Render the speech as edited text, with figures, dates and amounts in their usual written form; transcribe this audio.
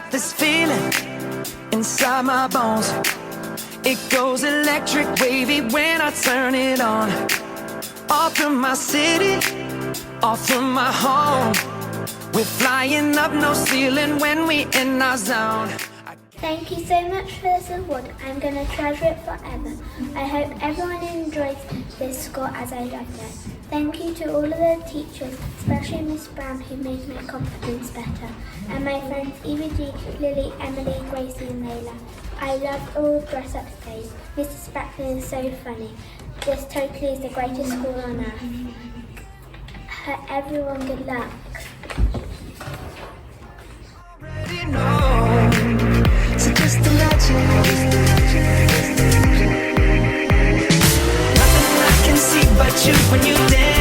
got this feeling inside my bones. It goes electric wavy when I turn it on. All through my city, all through my home. We're flying up no ceiling when we in our zone. Thank you so much for this award. I'm going to treasure it forever. I hope everyone enjoys this score as I loved it. Thank you to all of the teachers, especially Miss Brown, who made my confidence better, and my friends Eva G, Lily, Emily, Gracie and Layla. I loved all the dress-up days. Mrs. Spratlin is so funny. This totally is the greatest school on earth. Everyone good luck. So just imagine, nothing I can see but you when you dance.